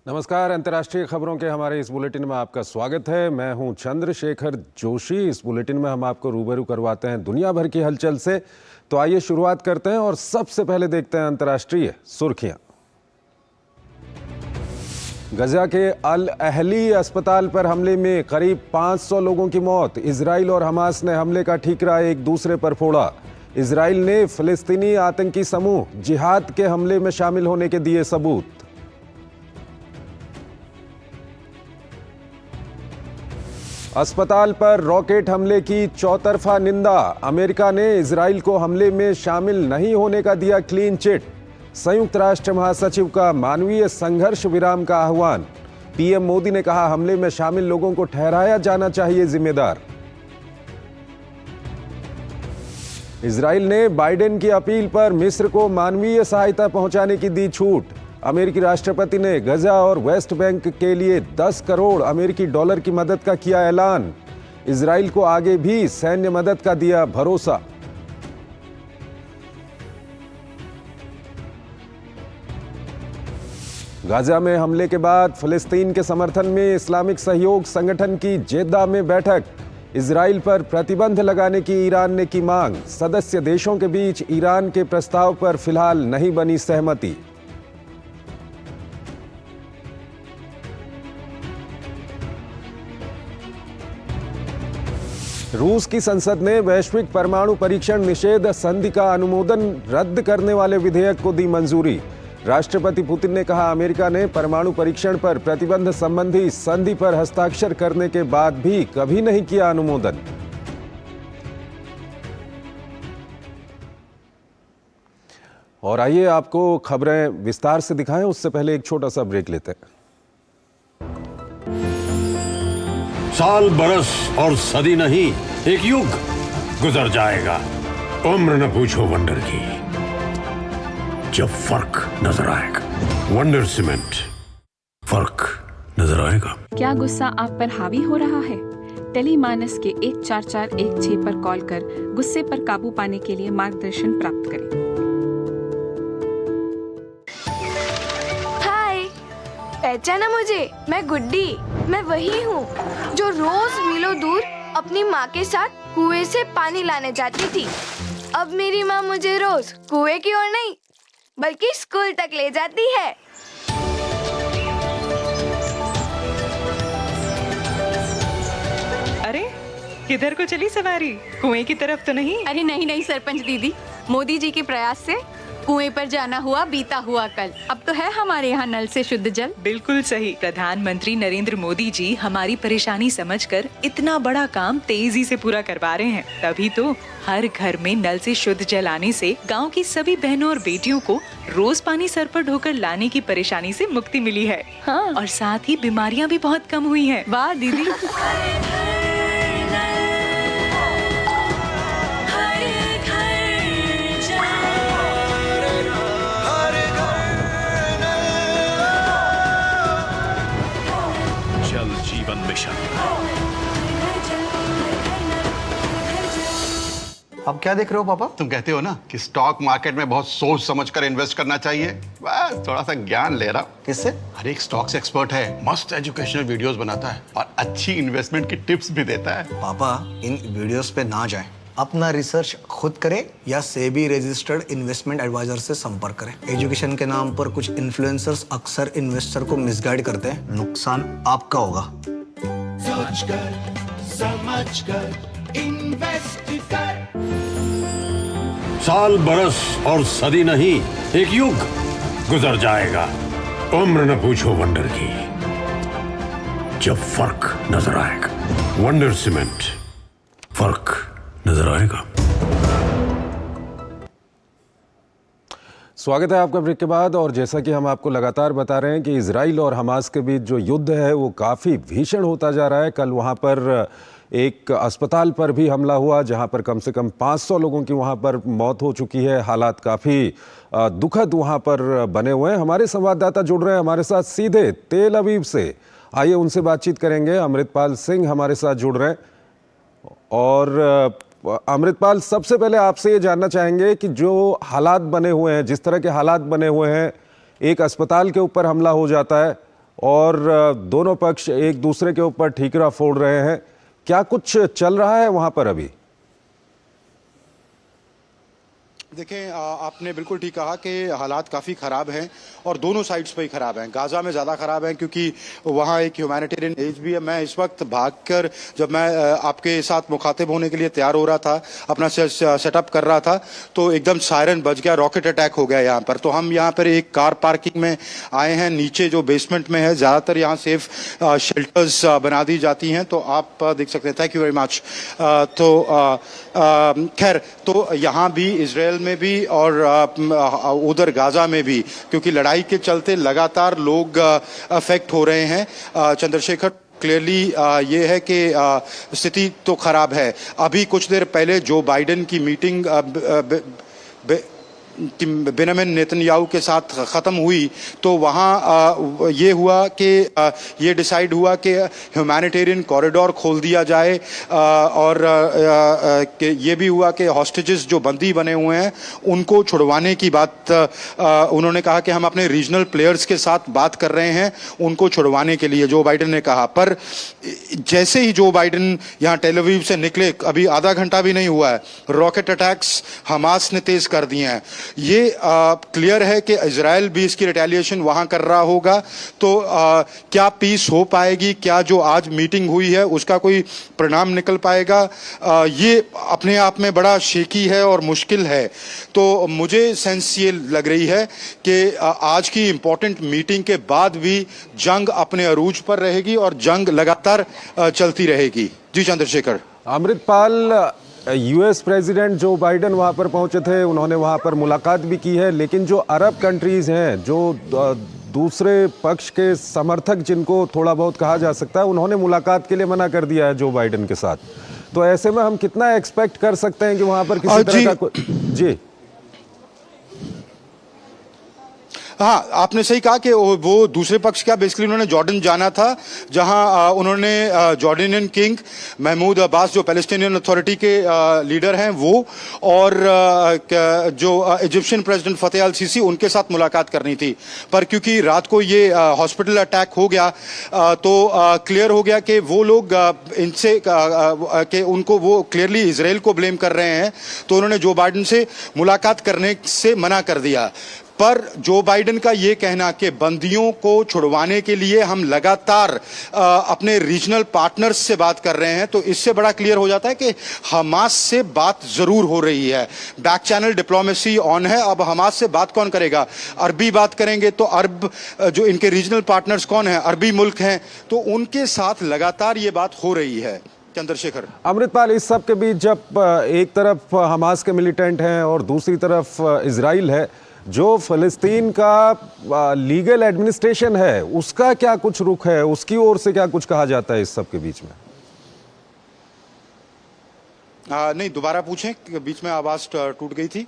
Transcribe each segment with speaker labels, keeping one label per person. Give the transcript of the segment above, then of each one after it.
Speaker 1: नमस्कार। अंतर्राष्ट्रीय खबरों के हमारे इस बुलेटिन में आपका स्वागत है। मैं हूं चंद्रशेखर जोशी। इस बुलेटिन में हम आपको रूबरू करवाते हैं दुनिया भर की हलचल से। तो आइए शुरुआत करते हैं और सबसे पहले देखते हैं अंतर्राष्ट्रीय सुर्खियां। गजा के अल अहली अस्पताल पर हमले में करीब 500 लोगों की मौत। इजराइल और हमास ने हमले का ठीकरा एक दूसरे पर फोड़ा। इजराइल ने फिलिस्तीनी आतंकी समूह जिहाद के हमले में शामिल होने के दिए सबूत। अस्पताल पर रॉकेट हमले की चौतरफा निंदा। अमेरिका ने इजराइल को हमले में शामिल नहीं होने का दिया क्लीन चिट। संयुक्त राष्ट्र महासचिव का मानवीय संघर्ष विराम का आह्वान। पीएम मोदी ने कहा हमले में शामिल लोगों को ठहराया जाना चाहिए जिम्मेदार। इजराइल ने बाइडेन की अपील पर मिस्र को मानवीय सहायता पहुंचाने की दी छूट। अमेरिकी राष्ट्रपति ने गजा और वेस्ट बैंक के लिए 10 करोड़ अमेरिकी डॉलर की मदद का किया ऐलान। इजराइल को आगे भी सैन्य मदद का दिया भरोसा। गाजा में हमले के बाद फिलिस्तीन के समर्थन में इस्लामिक सहयोग संगठन की जेद्दा में बैठक। इजराइल पर प्रतिबंध लगाने की ईरान ने की मांग। सदस्य देशों के बीच ईरान के प्रस्ताव पर फिलहाल नहीं बनी सहमति। रूस की संसद ने वैश्विक परमाणु परीक्षण निषेध संधि का अनुमोदन रद्द करने वाले विधेयक को दी मंजूरी। राष्ट्रपति पुतिन ने कहा अमेरिका ने परमाणु परीक्षण पर प्रतिबंध संबंधी संधि पर हस्ताक्षर करने के बाद भी कभी नहीं किया अनुमोदन। और आइए आपको खबरें विस्तार से दिखाएं, उससे पहले एक छोटा सा ब्रेक लेते हैं।
Speaker 2: साल बरस और सदी नहीं, एक युग गुजर जाएगा। उम्र न पूछो वंडर की, जब फर्क नजर आएगा। वंडर सीमेंट, फर्क नजर आएगा।
Speaker 3: क्या गुस्सा आप पर हावी हो रहा है? टेलीमानस के 14416 पर कॉल कर गुस्से पर काबू पाने के लिए मार्गदर्शन प्राप्त करें।
Speaker 4: पहचाना मुझे? मैं गुड्डी। मैं वही हूँ जो रोज मीलों दूर अपनी माँ के साथ कुएं से पानी लाने जाती थी। अब मेरी माँ मुझे रोज कुएं की ओर नहीं बल्कि स्कूल तक ले जाती है।
Speaker 5: अरे किधर को चली सवारी? कुएं की तरफ तो नहीं?
Speaker 6: अरे नहीं नहीं सरपंच दीदी, मोदी जी के प्रयास से कुएं पर जाना हुआ बीता हुआ कल। अब तो है हमारे यहाँ नल से शुद्ध जल।
Speaker 5: बिल्कुल सही। प्रधानमंत्री नरेंद्र मोदी जी हमारी परेशानी समझकर इतना बड़ा काम तेजी से पूरा करवा रहे हैं। तभी तो हर घर में नल से शुद्ध जल आने से गांव की सभी बहनों और बेटियों को रोज पानी सर पर ढोकर लाने की परेशानी से मुक्ति मिली है।
Speaker 6: हाँ।
Speaker 5: और साथ ही बीमारियाँ भी बहुत कम हुई है।
Speaker 6: वाह दीदी।
Speaker 7: अब क्या देख रहे हो पापा?
Speaker 8: तुम कहते हो ना कि स्टॉक मार्केट में बहुत सोच समझकर इन्वेस्ट करना चाहिए। बस थोड़ा सा ज्ञान ले रहा हूं।
Speaker 7: किससे?
Speaker 8: हर एक स्टॉक्स एक्सपर्ट है, मस्त एजुकेशनल वीडियोस बनाता है और अच्छी इन्वेस्टमेंट की टिप्स भी देता है।
Speaker 7: पापा इन वीडियोस पे ना जाएं। अपना रिसर्च खुद करें या सेबी रजिस्टर्ड इन्वेस्टमेंट एडवाइजर से संपर्क करें। एजुकेशन के नाम पर कुछ इन्फ्लुएंसर्स अक्सर इन्वेस्टर को मिसगाइड करते हैं। नुकसान आपका होगा।
Speaker 9: सोच कर समझ कर इन्वेस्ट कर।
Speaker 2: साल बरस और सदी नहीं, एक युग गुजर जाएगा। उम्र न पूछो वंडर की, जब फर्क नजर आएगा। वंडर सीमेंट, फर्क नजर आएगा।
Speaker 1: स्वागत है आपका ब्रेक के बाद। और जैसा कि हम आपको लगातार बता रहे हैं कि इजराइल और हमास के बीच जो युद्ध है वो काफ़ी भीषण होता जा रहा है। कल वहाँ पर एक अस्पताल पर भी हमला हुआ जहाँ पर कम से कम 500 लोगों की वहाँ पर मौत हो चुकी है। हालात काफ़ी दुखद वहाँ पर बने हुए हैं। हमारे संवाददाता जुड़ रहे हैं हमारे साथ सीधे तेल अवीव से। आइए उनसे बातचीत करेंगे। अमृतपाल सिंह हमारे साथ जुड़ रहे हैं। और अमृतपाल, सबसे पहले आपसे ये जानना चाहेंगे कि जो हालात बने हुए हैं, जिस तरह के हालात बने हुए हैं, एक अस्पताल के ऊपर हमला हो जाता है और दोनों पक्ष एक दूसरे के ऊपर ठीकरा फोड़ रहे हैं। क्या कुछ चल रहा है वहां पर अभी?
Speaker 10: देखें, आपने बिल्कुल ठीक कहा कि हालात काफ़ी ख़राब हैं और दोनों साइड्स पे ही ख़राब हैं। गाज़ा में ज़्यादा ख़राब हैं क्योंकि वहाँ एक ह्यूमैनिटेरियन एज भी है। मैं इस वक्त भागकर जब मैं आपके साथ मुखातिब होने के लिए तैयार हो रहा था, अपना सेटअप कर रहा था, तो एकदम सायरन बज गया, रॉकेट अटैक हो गया यहाँ पर। तो हम यहाँ पर एक कार पार्किंग में आए हैं, नीचे जो बेसमेंट में है। ज़्यादातर यहाँ सेफ शेल्टर्स बना दी जाती हैं, तो आप देख सकते हैं। Thank you very much. खैर, तो यहाँ भी इसराइल में भी और उधर गाजा में भी, क्योंकि लड़ाई के चलते लगातार लोग अफेक्ट हो रहे हैं। चंद्रशेखर, क्लियरली ये है कि स्थिति तो खराब है। अभी कुछ देर पहले जो बाइडेन की मीटिंग बेंजामिन नेतन्याहू के साथ ख़त्म हुई, तो वहाँ ये हुआ कि ये डिसाइड हुआ कि ह्यूमैनिटेरियन कॉरिडोर खोल दिया जाए, और ये भी हुआ कि हॉस्टेजेस जो बंदी बने हुए हैं उनको छुड़वाने की बात उन्होंने कहा कि हम अपने रीजनल प्लेयर्स के साथ बात कर रहे हैं उनको छुड़वाने के लिए, जो बाइडेन ने कहा। पर जैसे ही जो बाइडेन यहाँ टेल अवीव से निकले, अभी आधा घंटा भी नहीं हुआ है, रॉकेट अटैक्स हमास ने तेज कर दिए हैं। ये क्लियर है कि इजराइल भी इसकी रिटेलिएशन वहां कर रहा होगा। तो क्या पीस हो पाएगी? क्या जो आज मीटिंग हुई है उसका कोई परिणाम निकल पाएगा? ये अपने आप में बड़ा शेकी है और मुश्किल है। तो मुझे सेंस ये लग रही है कि आज की इंपॉर्टेंट मीटिंग के बाद भी जंग अपने अरूज पर रहेगी और जंग लगातार चलती रहेगी। जी Chandrashekhar.
Speaker 1: Amritpal, US president Joe Biden वहां पर पहुंचे थे, उन्होंने वहां पर मुलाकात भी की है, लेकिन जो अरब कंट्रीज हैं, जो दूसरे पक्ष के समर्थक जिनको थोड़ा बहुत कहा जा सकता है, उन्होंने मुलाकात के लिए मना कर दिया है जो बाइडेन के साथ। तो ऐसे में हम कितना एक्सपेक्ट कर सकते हैं कि वहां पर किसी तरह का जी?
Speaker 10: हाँ, आपने सही कहा कि वो दूसरे पक्ष का बेसिकली उन्होंने जॉर्डन जाना था, जहां उन्होंने जॉर्डनियन किंग महमूद अब्बास जो पैलेस्टीनियन अथॉरिटी के लीडर हैं वो, और जो इजिप्शियन प्रेसिडेंट फतेह अल सीसी, उनके साथ मुलाकात करनी थी। पर क्योंकि रात को ये हॉस्पिटल अटैक हो गया, तो क्लियर हो गया कि वो लोग इनसे कि उनको वो क्लियरली इसराइल को ब्लेम कर रहे हैं, तो उन्होंने जो बाइडेन से मुलाकात करने से मना कर दिया। पर जो बाइडेन का ये कहना कि बंदियों को छुड़वाने के लिए हम लगातार अपने रीजनल पार्टनर्स से बात कर रहे हैं, तो इससे बड़ा क्लियर हो जाता है कि हमास से बात जरूर हो रही है। बैक चैनल डिप्लोमेसी ऑन है। अब हमास से बात कौन करेगा? अरबी बात करेंगे, तो अरब जो इनके रीजनल पार्टनर्स कौन है? अरबी मुल्क हैं, तो उनके साथ लगातार ये बात हो रही है। चंद्रशेखर।
Speaker 1: अमृतपाल, इस सब के बीच जब एक तरफ हमास के मिलिटेंट हैं और दूसरी तरफ इसराइल है, जो फिलिस्तीन का लीगल एडमिनिस्ट्रेशन है, उसका क्या कुछ रुख है? उसकी ओर से क्या कुछ कहा जाता है इस सब के बीच में?
Speaker 10: नहीं, दोबारा पूछें, बीच में आवाज टूट गई थी।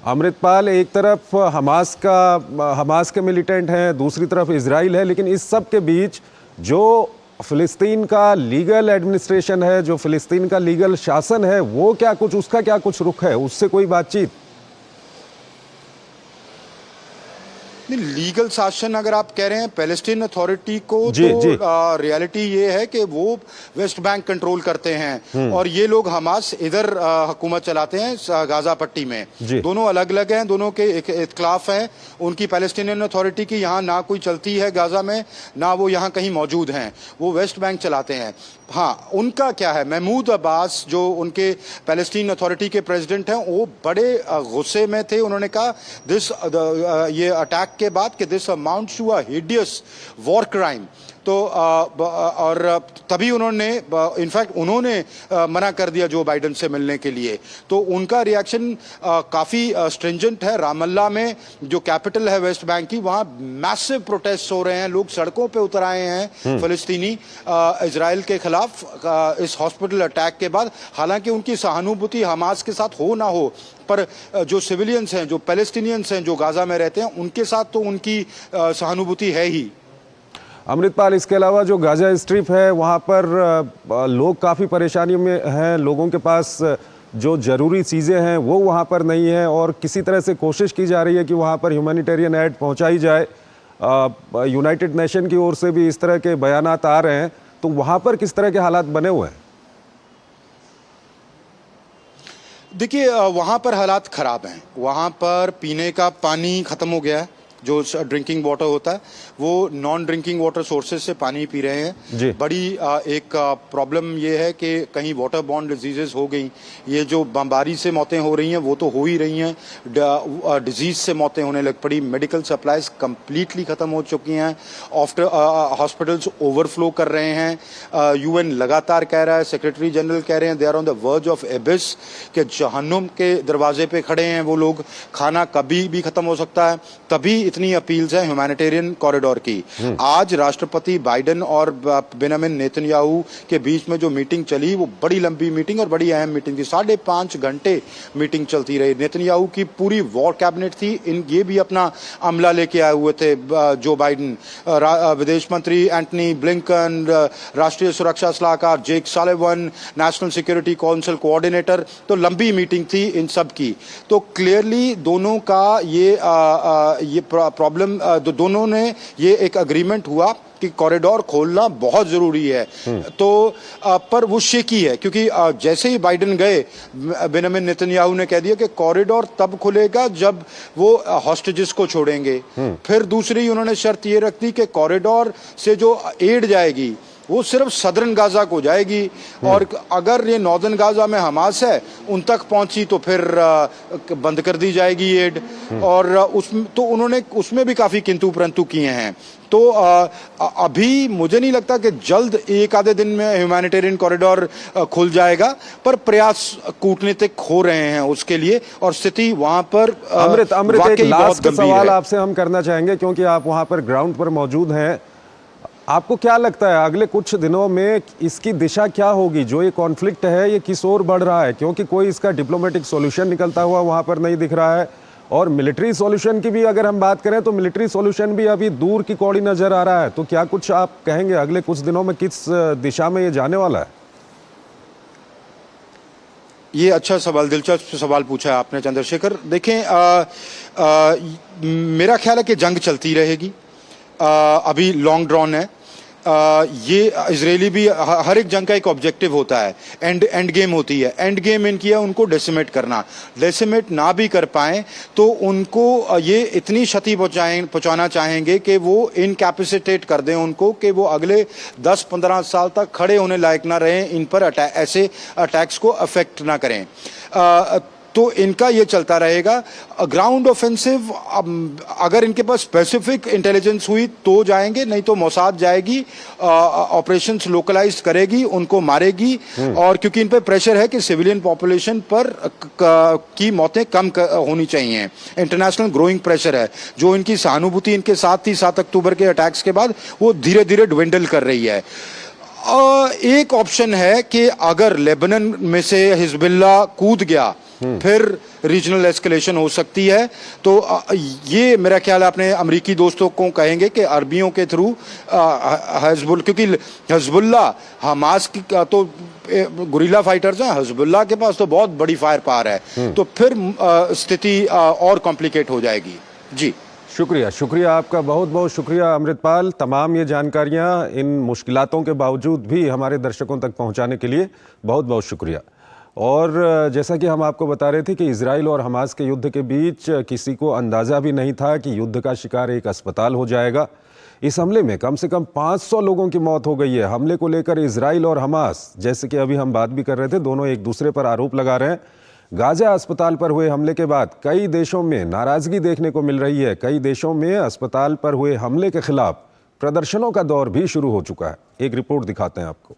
Speaker 1: अमृतपाल, एक तरफ हमास के मिलिटेंट हैं, दूसरी तरफ इसराइल है, लेकिन इस सब के बीच जो फिलिस्तीन का लीगल एडमिनिस्ट्रेशन है, जो फिलिस्तीन का लीगल शासन है, वो क्या कुछ, उसका क्या कुछ रुख है? उससे कोई बातचीत?
Speaker 10: लीगल शासन अगर आप कह रहे हैं पैलेस्टीन अथॉरिटी को, तो रियलिटी ये है कि वो वेस्ट बैंक कंट्रोल करते हैं और ये लोग हमास इधर हुकूमत चलाते हैं गाजा पट्टी में। दोनों अलग अलग हैं, दोनों के इख्तलाफ हैं। उनकी पैलेस्टीनियन अथॉरिटी की यहाँ ना कोई चलती है गाजा में, ना वो यहाँ कहीं मौजूद हैं, वो वेस्ट बैंक चलाते हैं। हाँ, उनका क्या है? महमूद अब्बास जो उनके पैलेस्टीन अथॉरिटी के प्रेसिडेंट हैं, वो बड़े गुस्से में थे। उन्होंने कहा ये अटैक के बाद कि this amounts to a hideous war crime. तो और तभी उन्होंने इनफैक्ट मना कर दिया जो बाइडेन से मिलने के लिए। तो उनका रिएक्शन काफ़ी स्ट्रिंजेंट है। रामल्ला में जो कैपिटल है वेस्ट बैंक की, वहाँ मैसिव प्रोटेस्ट हो रहे हैं, लोग सड़कों पे उतर आए हैं फिलिस्तीनी इजराइल के खिलाफ इस हॉस्पिटल अटैक के बाद। हालांकि उनकी सहानुभूति हमास के साथ हो ना हो, पर जो सिविलियंस हैं, जो पैलेस्टीनियंस हैं, जो गाजा में रहते हैं, उनके साथ तो उनकी सहानुभूति है ही।
Speaker 1: अमृतपाल, इसके अलावा जो गाजा स्ट्रिप है, वहाँ पर लोग काफ़ी परेशानी में हैं। लोगों के पास जो ज़रूरी चीज़ें हैं वो वहाँ पर नहीं है और किसी तरह से कोशिश की जा रही है कि वहाँ पर ह्यूमैनिटेरियन एड पहुँचाई जाए। यूनाइटेड नेशन की ओर से भी इस तरह के बयानात आ रहे हैं, तो वहाँ पर किस तरह के हालात बने हुए हैं?
Speaker 10: देखिए, वहाँ पर हालात ख़राब हैं। वहाँ पर पीने का पानी ख़त्म हो गया है। जो ड्रिंकिंग वाटर होता है वो नॉन ड्रिंकिंग वाटर सोर्सेज से पानी पी रहे हैं। बड़ी एक प्रॉब्लम ये है कि कहीं वाटर बॉर्न डिजीजेस हो गई। ये जो बमबारी से मौतें हो रही हैं वो तो हो ही रही हैं, डिजीज से मौतें होने लग पड़ी। मेडिकल सप्लाईज कंप्लीटली ख़त्म हो चुकी हैं। हॉस्पिटल्स ओवरफ्लो कर रहे हैं। यूएन लगातार कह रहा है, सेक्रेटरी जनरल कह रहे हैं, they are on the verge of abyss, के जहन्नुम के दरवाजे पे खड़े हैं वो लोग। खाना कभी भी ख़त्म हो सकता है। तभी इतनी अपील्स हैं ह्यूमैनिटेरियन कॉरिडोर की। आज राष्ट्रपति बाइडेन और बेंजामिन नेतन्याहू के बीच में जो मीटिंग चली वो बड़ी लंबी मीटिंग और बड़ी अहम मीटिंग थी। 5.5 घंटे मीटिंग चलती रही। नेतन्याहू की पूरी वॉर कैबिनेट थी। ये भी अपना अमला लेके आए हुए थे। जो बाइडेन, विदेश मंत्री एंटनी ब्लिंकन, राष्ट्रीय सुरक्षा सलाहकार Jake Sullivan, national security council coordinator. तो लंबी मीटिंग थी इन सब की। तो क्लियरली दोनों का ये प्रॉब्लम, दोनों ने ये एक अग्रीमेंट हुआ कि कॉरिडोर खोलना बहुत जरूरी है। तो पर वो शेकी है क्योंकि जैसे ही बाइडेन गए, बेंजामिन नेतन्याहू ने कह दिया कि कॉरिडोर तब खुलेगा जब वो हॉस्टेजेस को छोड़ेंगे। फिर दूसरी उन्होंने शर्त ये रख दी कि कॉरिडोर से जो एड जाएगी वो सिर्फ सदर्न गाजा को जाएगी, और अगर ये नॉर्दर्न गाजा में हमास है उन तक पहुंची तो फिर बंद कर दी जाएगी एड। और तो उन्होंने उसमें भी काफी किंतु परंतु किए हैं। तो अभी मुझे नहीं लगता कि जल्द एक आधे दिन में ह्यूमैनिटेरियन कॉरिडोर खुल जाएगा, पर प्रयास कूटनीतिक हो रहे हैं उसके लिए, और स्थिति वहां पर
Speaker 1: अमृत एक लास्ट सवाल आपसे हम करना चाहेंगे क्योंकि आप वहां पर ग्राउंड पर मौजूद हैं। आपको क्या लगता है अगले कुछ दिनों में इसकी दिशा क्या होगी? जो ये कॉन्फ्लिक्ट है ये किस ओर बढ़ रहा है? क्योंकि कोई इसका डिप्लोमेटिक सॉल्यूशन निकलता हुआ वहां पर नहीं दिख रहा है, और मिलिट्री सॉल्यूशन की भी अगर हम बात करें तो मिलिट्री सॉल्यूशन भी अभी दूर की कौड़ी नजर आ रहा है। तो क्या कुछ आप कहेंगे अगले कुछ दिनों में किस दिशा में ये जाने वाला है?
Speaker 10: ये अच्छा सवाल, दिलचस्प सवाल पूछा है आपने चंद्रशेखर। देखें, मेरा ख्याल है कि जंग चलती रहेगी। अभी लॉन्ग ड्रॉन है। ये इजरायली भी, हर एक जंग का एक ऑब्जेक्टिव होता है, एंड गेम होती है। एंड गेम इनकी है उनको डेसिमेट करना। डेसिमेट ना भी कर पाए तो उनको ये इतनी क्षति पहुंचाना चाहेंगे कि वो इनकैपेसिटेट कर दें उनको, कि वो अगले 10-15 साल तक खड़े होने लायक ना रहें, इन पर ऐसे अटैक्स को अफेक्ट ना करें। तो इनका ये चलता रहेगा। ग्राउंड ऑफेंसिव अगर इनके पास स्पेसिफिक इंटेलिजेंस हुई तो जाएंगे, नहीं तो मोसाद जाएगी, ऑपरेशंस लोकलाइज्ड करेगी, उनको मारेगी। और क्योंकि इन पे प्रेशर है कि सिविलियन पॉपुलेशन पर की मौतें कम होनी चाहिए, इंटरनेशनल ग्रोइंग प्रेशर है। जो इनकी सहानुभूति इनके साथ थी 7 अक्टूबर के अटैक्स के बाद, वो धीरे धीरे ड्विंडल कर रही है। एक ऑप्शन है कि अगर लेबनान में से हिजबुल्लाह कूद गया फिर रीजनल एस्केलेशन हो सकती है। तो ये मेरा ख्याल है अपने अमेरिकी दोस्तों को कहेंगे कि अरबियों के थ्रू क्योंकि हिजबुल्लाह हमास की तो गुरिल्ला फाइटर्स हैं, हिजबुल्लाह के पास तो बहुत बड़ी फायर पावर है, तो फिर स्थिति और कॉम्प्लिकेट हो जाएगी। जी
Speaker 1: शुक्रिया आपका, बहुत बहुत शुक्रिया अमृतपाल। तमाम ये जानकारियां इन मुश्किलातों के बावजूद भी हमारे दर्शकों तक पहुंचाने के लिए बहुत बहुत शुक्रिया। और जैसा कि हम आपको बता रहे थे कि इजराइल और हमास के युद्ध के बीच किसी को अंदाज़ा भी नहीं था कि युद्ध का शिकार एक अस्पताल हो जाएगा। इस हमले में कम से कम 500 लोगों की मौत हो गई है। हमले को लेकर इजराइल और हमास, जैसे कि अभी हम बात भी कर रहे थे, दोनों एक दूसरे पर आरोप लगा रहे हैं। गाजा अस्पताल पर हुए हमले के बाद कई देशों में नाराजगी देखने को मिल रही है। कई देशों में अस्पताल पर हुए हमले के खिलाफ प्रदर्शनों का दौर भी शुरू हो चुका है। एक रिपोर्ट दिखाते हैं आपको।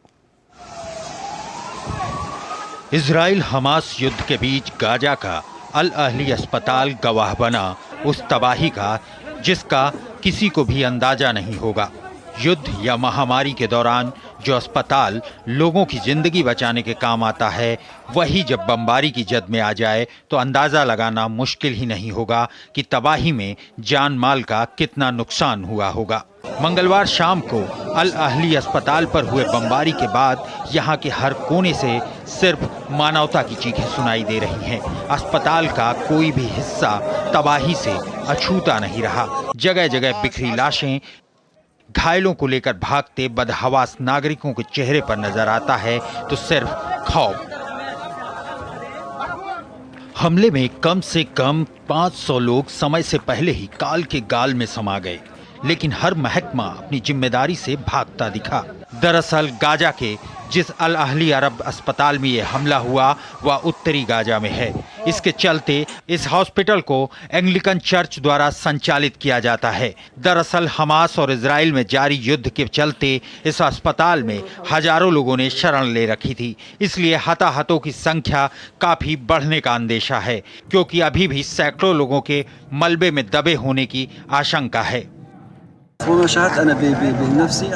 Speaker 11: इजराइल हमास युद्ध के बीच गाजा का अल अहली अस्पताल गवाह बना उस तबाही का जिसका किसी को भी अंदाजा नहीं होगा। युद्ध या महामारी के दौरान जो अस्पताल लोगों की जिंदगी बचाने के काम आता है, वही जब बमबारी की जद में आ जाए तो अंदाज़ा लगाना मुश्किल ही नहीं होगा कि तबाही में जान माल का कितना नुकसान हुआ होगा। मंगलवार शाम को अल अहली अस्पताल पर हुए बमबारी के बाद यहाँ के हर कोने से सिर्फ मानवता की चीखें सुनाई दे रही हैं। अस्पताल का कोई भी हिस्सा तबाही से अछूता नहीं रहा। जगह जगह बिखरी लाशें, घायलों को लेकर भागते बदहवास नागरिकों के चेहरे पर नजर आता है तो सिर्फ खौफ। हमले में कम से कम 500 लोग समय से पहले ही काल के गाल में समा गए, लेकिन हर महकमा अपनी जिम्मेदारी से भागता दिखा। दरअसल गाजा के जिस अल अहली अरब अस्पताल में यह हमला हुआ वह उत्तरी गाजा में है। इसके चलते इस हॉस्पिटल को एंग्लिकन चर्च द्वारा संचालित किया जाता है। दरअसल हमास और इजराइल में जारी युद्ध के चलते इस अस्पताल में हजारों लोगों ने शरण ले रखी थी, इसलिए हताहतों की संख्या काफी बढ़ने का अंदेशा है, क्योंकि अभी भी सैकड़ों लोगों के मलबे में दबे होने की आशंका है।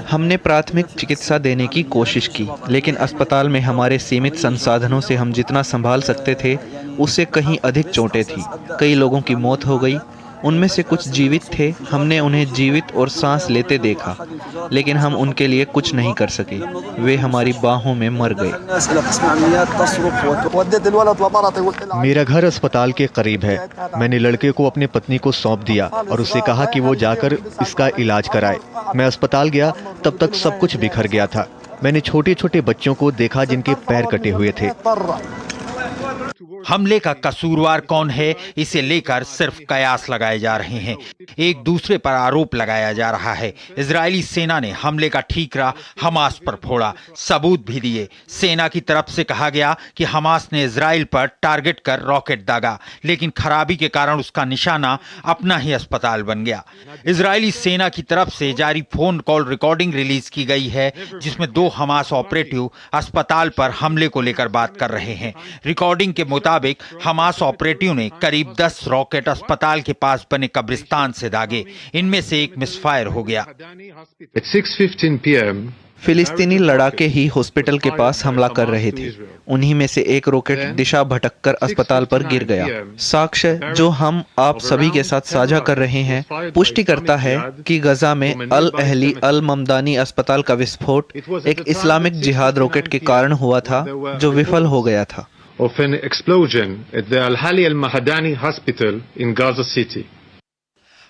Speaker 12: हमने प्राथमिक चिकित्सा देने की कोशिश की, लेकिन अस्पताल में हमारे सीमित संसाधनों से हम जितना संभाल सकते थे उससे कहीं अधिक चोटें थी। कई लोगों की मौत हो गई, उनमें से कुछ जीवित थे। हमने उन्हें जीवित और सांस लेते देखा, लेकिन हम उनके लिए कुछ नहीं कर सके। वे हमारी बाहों में मर गए।
Speaker 13: मेरा घर अस्पताल के करीब है। मैंने लड़के को अपनी पत्नी को सौंप दिया और उससे कहा कि वो जाकर इसका इलाज कराए। मैं अस्पताल गया, तब तक सब कुछ बिखर गया था। मैंने छोटे छोटे बच्चों को देखा जिनके पैर कटे हुए थे।
Speaker 11: हमले का कसूरवार कौन है, इसे लेकर सिर्फ कयास लगाए जा रहे हैं। एक दूसरे पर आरोप लगाया जा रहा है। इजरायली सेना ने हमले का ठीकरा हमास पर फोड़ा, सबूत भी दिए। सेना की तरफ से कहा गया कि हमास ने इजराइल पर टारगेट कर रॉकेट दागा, लेकिन खराबी के कारण उसका निशाना अपना ही अस्पताल बन गया। इजरायली सेना की तरफ से जारी फोन कॉल रिकॉर्डिंग रिलीज की गई है, जिसमें 2 हमास ऑपरेटिव अस्पताल पर हमले को लेकर बात कर रहे हैं। रिकॉर्डिंग के मुताबिक हमास ऑपरेटिव ने करीब 10 रॉकेट अस्पताल के पास बने कब्रिस्तान से दागे। इनमें से एक मिसफायर हो गया।
Speaker 14: At 6:15 p.m.
Speaker 12: फिलिस्तीनी लड़ाके ही हॉस्पिटल के पास हमला कर रहे थे। उन्हीं में से एक रॉकेट दिशा भटककर अस्पताल पर गिर गया। साक्ष्य जो हम आप सभी के साथ साझा कर रहे हैं पुष्टि करता है कि गजा में अल अहली अल ममदानी अस्पताल का विस्फोट एक इस्लामिक जिहाद रॉकेट के कारण हुआ था, जो विफल हो गया था।
Speaker 14: of an explosion at the Al-Ahli Al-Mahadani Hospital in Gaza City.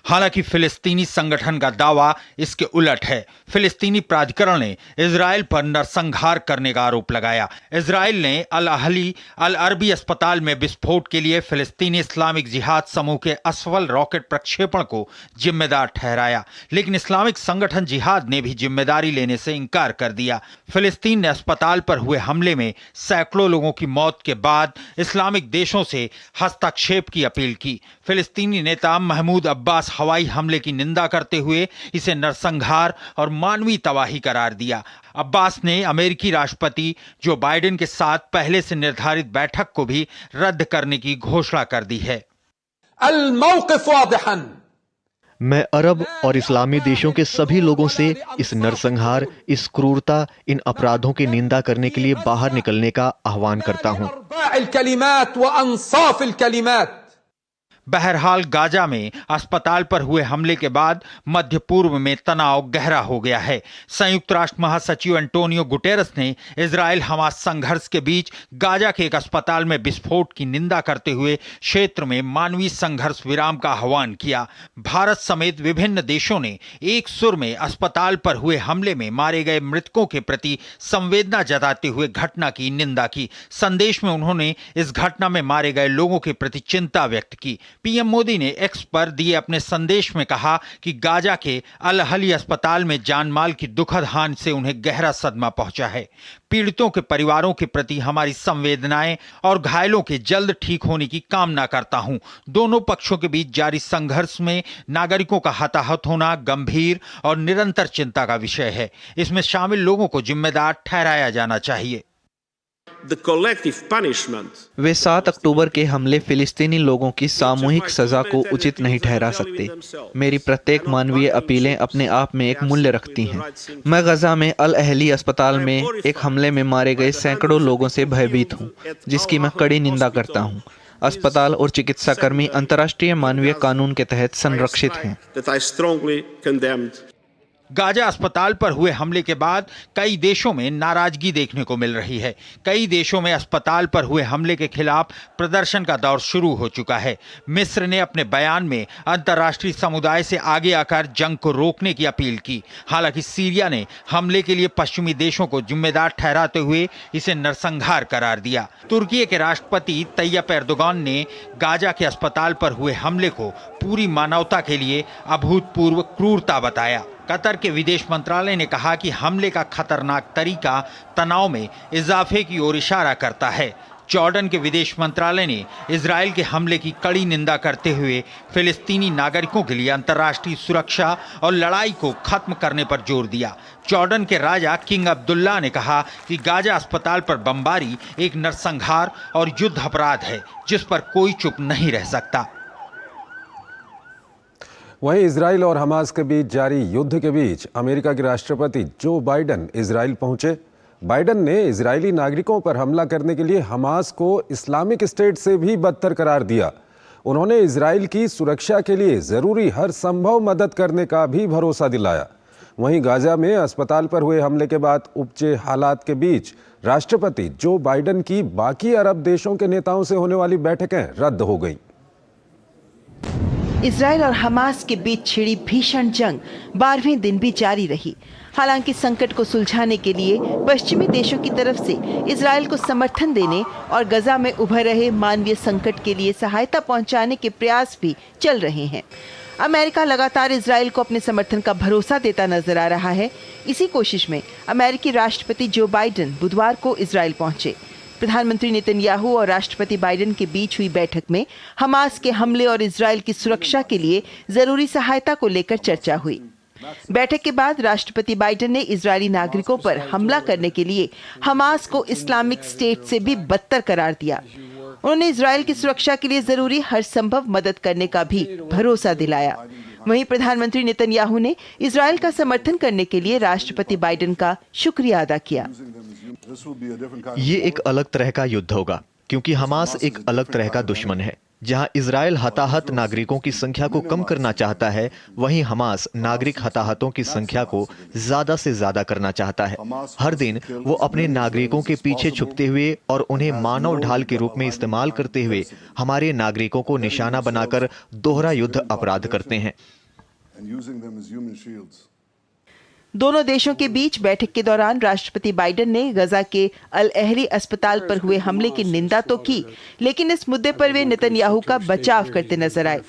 Speaker 11: हालांकि फिलिस्तीनी संगठन का दावा इसके उलट है। फिलिस्तीनी प्राधिकरण ने इजराइल पर नरसंहार करने का आरोप लगाया। इजराइल ने अल अहली अल अरबी अस्पताल में विस्फोट के लिए फिलिस्तीनी इस्लामिक जिहाद समूह के असफल रॉकेट प्रक्षेपण को जिम्मेदार ठहराया, लेकिन इस्लामिक संगठन जिहाद ने भी जिम्मेदारी लेने से इनकार कर दिया। फिलिस्तीन ने अस्पताल पर हुए हमले में सैकड़ों लोगों की मौत के बाद इस्लामिक देशों से हस्तक्षेप की अपील की। फिलिस्तीनी नेता महमूद अब्बास हवाई हमले की निंदा करते हुए इसे नरसंहार और मानवीय तबाही करार दिया। अब्बास ने अमेरिकी राष्ट्रपति जो बाइडेन के साथ पहले से निर्धारित बैठक को भी रद्द करने की घोषणा कर दी है।
Speaker 13: मैं अरब और इस्लामी देशों के सभी लोगों से इस नरसंहार, इस क्रूरता, इन अपराधों की निंदा करने के लिए बाहर निकलने का आह्वान करता हूं।
Speaker 11: बहरहाल गाजा में अस्पताल पर हुए हमले के बाद मध्य पूर्व में तनाव गहरा हो गया है। संयुक्त राष्ट्र महासचिव एंटोनियो गुटेरस ने इजराइल हमास संघर्ष के बीच गाजा के एक अस्पताल में विस्फोट की निंदा करते हुए क्षेत्र में मानवीय संघर्ष विराम का आह्वान किया। भारत समेत विभिन्न देशों ने एक सुर में अस्पताल पर हुए हमले में मारे गए मृतकों के प्रति संवेदना जताते हुए घटना की निंदा की। संदेश में उन्होंने इस घटना में मारे गए लोगों के प्रति चिंता व्यक्त की। पीएम मोदी ने एक्स पर दिए अपने संदेश में कहा कि गाजा के अल अहली अस्पताल में जानमाल की दुखद हानि से उन्हें गहरा सदमा पहुंचा है। पीड़ितों के परिवारों के प्रति हमारी संवेदनाएं और घायलों के जल्द ठीक होने की कामना करता हूं। दोनों पक्षों के बीच जारी संघर्ष में नागरिकों का हताहत होना गंभीर और निरंतर चिंता का विषय है। इसमें शामिल लोगों को जिम्मेदार ठहराया जाना चाहिए।
Speaker 12: वे 7 अक्टूबर के हमले फिलिस्तीनी लोगों की सामूहिक सजा को उचित नहीं ठहरा सकते। मेरी प्रत्येक मानवीय अपीलें अपने आप में एक मूल्य रखती हैं। मैं गजा में अल अहली अस्पताल में एक हमले में मारे गए सैकड़ों लोगों से भयभीत हूं, जिसकी मैं कड़ी निंदा करता हूं। अस्पताल और चिकित्सा कर्मी अंतर्राष्ट्रीय मानवीय कानून के तहत संरक्षित हैं।
Speaker 11: गाजा अस्पताल पर हुए हमले के बाद कई देशों में नाराजगी देखने को मिल रही है। कई देशों में अस्पताल पर हुए हमले के खिलाफ प्रदर्शन का दौर शुरू हो चुका है। मिस्र ने अपने बयान में अंतर्राष्ट्रीय समुदाय से आगे आकर जंग को रोकने की अपील की। हालांकि सीरिया ने हमले के लिए पश्चिमी देशों को जिम्मेदार ठहराते हुए इसे नरसंहार करार दिया। तुर्की के राष्ट्रपति तैयप एर्दोगान ने गाजा के अस्पताल पर हुए हमले को पूरी मानवता के लिए अभूतपूर्व क्रूरता बताया। कतर के विदेश मंत्रालय ने कहा कि हमले का खतरनाक तरीका तनाव में इजाफे की ओर इशारा करता है। जॉर्डन के विदेश मंत्रालय ने इजराइल के हमले की कड़ी निंदा करते हुए फिलिस्तीनी नागरिकों के लिए अंतर्राष्ट्रीय सुरक्षा और लड़ाई को खत्म करने पर जोर दिया। जॉर्डन के राजा किंग अब्दुल्ला ने कहा कि गाजा अस्पताल पर बमबारी एक नरसंहार और युद्ध अपराध है जिस पर कोई चुप नहीं रह सकता।
Speaker 1: वहीं इजराइल और हमास के बीच जारी युद्ध के बीच अमेरिका के राष्ट्रपति जो बाइडेन इजराइल पहुंचे। बाइडेन ने इजरायली नागरिकों पर हमला करने के लिए हमास को इस्लामिक स्टेट से भी बदतर करार दिया। उन्होंने इजराइल की सुरक्षा के लिए जरूरी हर संभव मदद करने का भी भरोसा दिलाया। वहीं गाजा में अस्पताल पर हुए हमले के बाद उपजे हालात के बीच राष्ट्रपति जो बाइडेन की बाकी अरब देशों के नेताओं से होने वाली बैठकें रद्द हो गईं।
Speaker 15: इजराइल और हमास के बीच छिड़ी भीषण जंग 12वें दिन भी जारी रही। हालांकि संकट को सुलझाने के लिए पश्चिमी देशों की तरफ से इजराइल को समर्थन देने और गजा में उभर रहे मानवीय संकट के लिए सहायता पहुंचाने के प्रयास भी चल रहे हैं। अमेरिका लगातार इजराइल को अपने समर्थन का भरोसा देता नजर आ रहा है। इसी कोशिश में अमेरिकी राष्ट्रपति जो बाइडेन बुधवार को इजराइल पहुंचे। प्रधानमंत्री नेतन्याहू और राष्ट्रपति बाइडेन के बीच हुई बैठक में हमास के हमले और इजराइल की सुरक्षा के लिए जरूरी सहायता को लेकर चर्चा हुई। बैठक के बाद राष्ट्रपति बाइडेन ने इजरायली नागरिकों पर हमला करने के लिए हमास को इस्लामिक स्टेट से भी बदतर करार दिया। उन्होंने इजराइल की सुरक्षा के लिए जरूरी हर संभव मदद करने का भी भरोसा दिलाया। वहीं प्रधानमंत्री नेतन्याहू ने इजराइल का समर्थन करने के लिए राष्ट्रपति बाइडेन का शुक्रिया अदा किया।
Speaker 13: ये एक अलग तरह का युद्ध होगा क्योंकि हमास एक अलग तरह का दुश्मन है। जहां इजराइल हताहत नागरिकों की संख्या को कम करना चाहता है, वहीं हमास नागरिक हताहतों की संख्या को ज्यादा से ज्यादा करना चाहता है। हर दिन वो अपने नागरिकों के पीछे छुपते हुए और उन्हें मानव ढाल के रूप में इस्तेमाल करते हुए हमारे नागरिकों को निशाना बनाकर दोहरा युद्ध अपराध करते हैं।
Speaker 15: दोनों देशों के बीच बैठक के दौरान राष्ट्रपति बाइडेन ने गजा के अल अहली अस्पताल पर हुए हमले की निंदा तो की, लेकिन इस मुद्दे पर वे नेतन्याहू का बचाव करते नजर आए।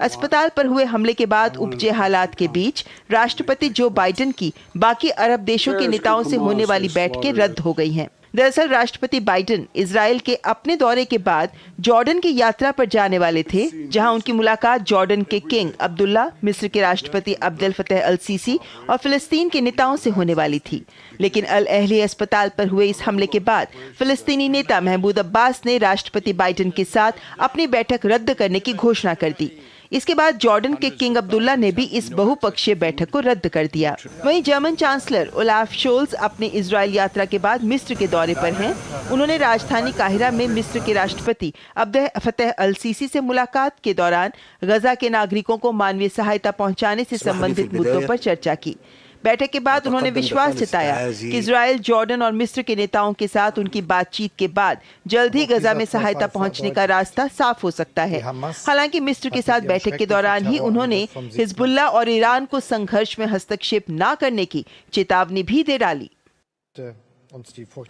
Speaker 15: अस्पताल पर हुए हमले के बाद उपजे हालात के बीच राष्ट्रपति जो बाइडेन की बाकी अरब देशों के नेताओं से होने वाली बैठकें रद्द हो गई हैं। दरअसल राष्ट्रपति बाइडेन इजराइल के अपने दौरे के बाद जॉर्डन की यात्रा पर जाने वाले थे, जहां उनकी मुलाकात जॉर्डन के किंग अब्दुल्ला, मिस्र के राष्ट्रपति अब्देल फतेह अल सीसी और फिलिस्तीन के नेताओं से होने वाली थी। लेकिन अल अहली अस्पताल पर हुए इस हमले के बाद फिलिस्तीनी नेता महमूद अब्बास ने राष्ट्रपति बाइडेन के साथ अपनी बैठक रद्द करने की घोषणा कर दी। इसके बाद जॉर्डन के किंग अब्दुल्ला ने भी इस बहुपक्षीय बैठक को रद्द कर दिया। वहीं जर्मन चांसलर ओलाफ शोल्ज अपनी इजराइल यात्रा के बाद मिस्र के दौरे पर हैं। उन्होंने राजधानी काहिरा में मिस्र के राष्ट्रपति अब्देल फतेह अल सीसी से मुलाकात के दौरान गजा के नागरिकों को मानवीय सहायता पहुंचाने से संबंधित मुद्दों पर चर्चा की। बैठक के बाद उन्होंने विश्वास जताया कि इजराइल, जॉर्डन और मिस्र के नेताओं के साथ उनकी बातचीत के बाद जल्द ही गजा में सहायता पहुंचने का रास्ता साफ हो सकता है। हालांकि मिस्र के साथ बैठक के दौरान ही उन्होंने हिजबुल्लाह और ईरान को संघर्ष में हस्तक्षेप न करने की चेतावनी भी दे डाली।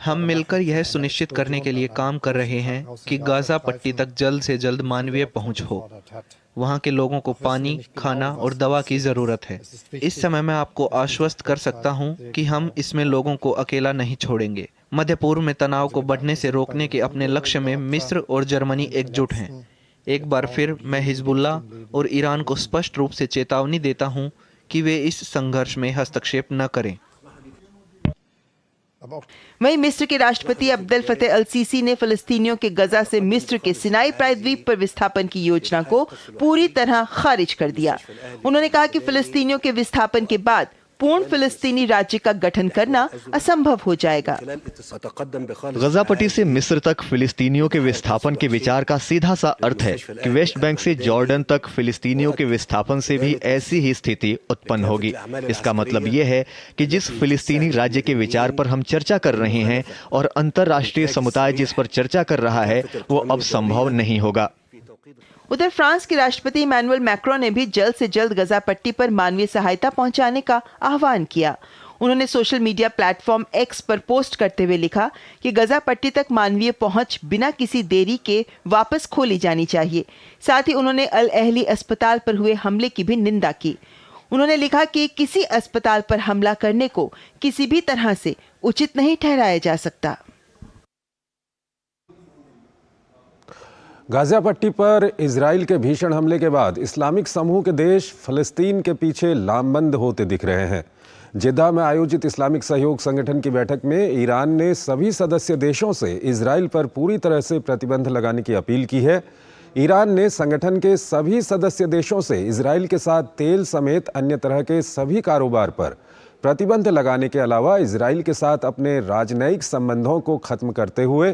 Speaker 12: हम मिलकर यह सुनिश्चित करने के लिए काम कर रहे हैं कि गाजा पट्टी तक जल्द से जल्द मानवीय पहुंच हो। वहां के लोगों को पानी, खाना और दवा की जरूरत है। इस समय मैं आपको आश्वस्त कर सकता हूं कि हम इसमें लोगों को अकेला नहीं छोड़ेंगे। मध्य पूर्व में तनाव को बढ़ने से रोकने के अपने लक्ष्य में मिस्र और जर्मनी एकजुट हैं। एक बार फिर मैं हिजबुल्लाह और ईरान को स्पष्ट रूप से चेतावनी देता हूं कि वे इस संघर्ष में हस्तक्षेप न करें।
Speaker 15: वहीं मिस्र के राष्ट्रपति अब्देल फतेह अल सीसी ने फिलिस्तीनियों के गजा से मिस्र के सिनाई प्रायद्वीप पर विस्थापन की योजना को पूरी तरह खारिज कर दिया। उन्होंने कहा कि फिलिस्तीनियों के विस्थापन के बाद पूर्ण फिलिस्तीनी राज्य का गठन करना असंभव हो जाएगा।
Speaker 13: गजा पट्टी से मिस्र तक फिलिस्तीनियों के विस्थापन के विचार का सीधा सा अर्थ है कि वेस्ट बैंक से जॉर्डन तक फिलिस्तीनियों के विस्थापन से भी ऐसी ही स्थिति उत्पन्न होगी। इसका मतलब ये है कि जिस फिलिस्तीनी राज्य के विचार पर हम चर्चा कर रहे हैं और अंतर्राष्ट्रीय समुदाय जिस पर चर्चा कर रहा है वो अब संभव नहीं होगा।
Speaker 15: उधर फ्रांस के राष्ट्रपति इमैनुअल मैक्रोन ने भी जल्द से जल्द गजा पट्टी पर मानवीय सहायता पहुंचाने का आह्वान किया। उन्होंने सोशल मीडिया प्लेटफॉर्म एक्स पर पोस्ट करते हुए लिखा कि गजा पट्टी तक मानवीय पहुंच बिना किसी देरी के वापस खोली जानी चाहिए। साथ ही उन्होंने अल अहली अस्पताल पर हुए हमले की भी निंदा की। उन्होंने लिखा कि किसी अस्पताल पर हमला करने को किसी भी तरह से उचित नहीं ठहराया जा सकता।
Speaker 1: गाज़ा पट्टी पर इजराइल के भीषण हमले के बाद इस्लामिक समूह के देश फलस्तीन के पीछे लामबंद होते दिख रहे हैं। जिद्दा में आयोजित इस्लामिक सहयोग संगठन की बैठक में ईरान ने सभी सदस्य देशों से इजराइल पर पूरी तरह से प्रतिबंध लगाने की अपील की है। ईरान ने संगठन के सभी सदस्य देशों से इजराइल के साथ तेल समेत अन्य तरह के सभी कारोबार पर प्रतिबंध लगाने के अलावा इजराइल के साथ अपने राजनयिक संबंधों को खत्म करते हुए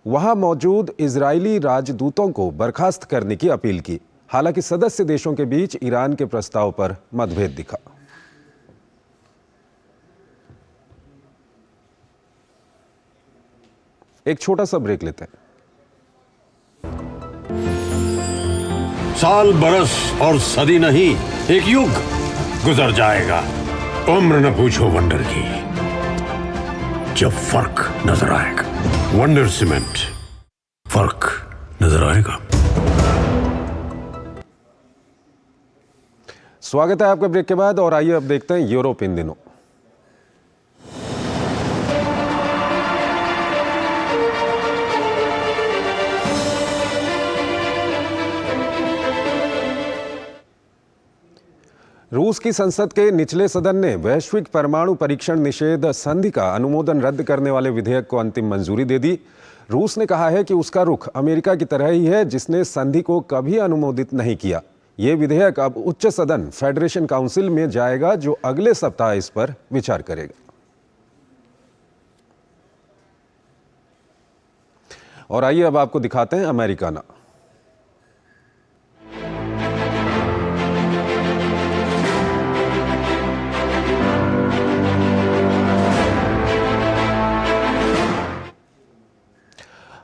Speaker 1: वहां मौजूद इजरायली राजदूतों को बर्खास्त करने की अपील की। हालांकि सदस्य देशों के बीच ईरान के प्रस्ताव पर मतभेद दिखा। एक छोटा सा ब्रेक लेते हैं।
Speaker 2: साल बरस और सदी नहीं, एक युग गुजर जाएगा। उम्र न पूछो वंडर की, जब फर्क नजर आएगा। वंडर सीमेंट, फर्क नजर आएगा।
Speaker 1: स्वागत है आपका ब्रेक के बाद और आइए अब देखते हैं यूरोप इन दिनों। रूस की संसद के निचले सदन ने वैश्विक परमाणु परीक्षण निषेध संधि का अनुमोदन रद्द करने वाले विधेयक को अंतिम मंजूरी दे दी। रूस ने कहा है कि उसका रुख अमेरिका की तरह ही है, जिसने संधि को कभी अनुमोदित नहीं किया। ये विधेयक अब उच्च सदन फेडरेशन काउंसिल में जाएगा, जो अगले सप्ताह इस पर विचार करेगा। और आइए अब आपको दिखाते हैं अमेरिकाना।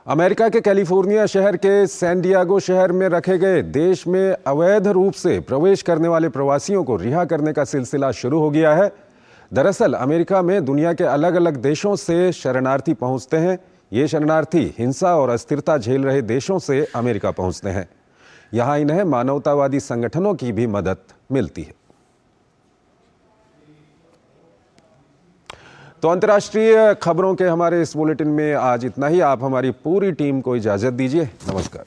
Speaker 1: अमेरिका के कैलिफोर्निया शहर के सैन डिएगो शहर में रखे गए देश में अवैध रूप से प्रवेश करने वाले प्रवासियों को रिहा करने का सिलसिला शुरू हो गया है। दरअसल अमेरिका में दुनिया के अलग अलग देशों से शरणार्थी पहुंचते हैं। ये शरणार्थी हिंसा और अस्थिरता झेल रहे देशों से अमेरिका पहुंचते हैं। यहाँ इन्हें मानवतावादी संगठनों की भी मदद मिलती है। तो अंतर्राष्ट्रीय खबरों के हमारे इस बुलेटिन में आज इतना ही। आप हमारी पूरी टीम को इजाजत दीजिए। नमस्कार।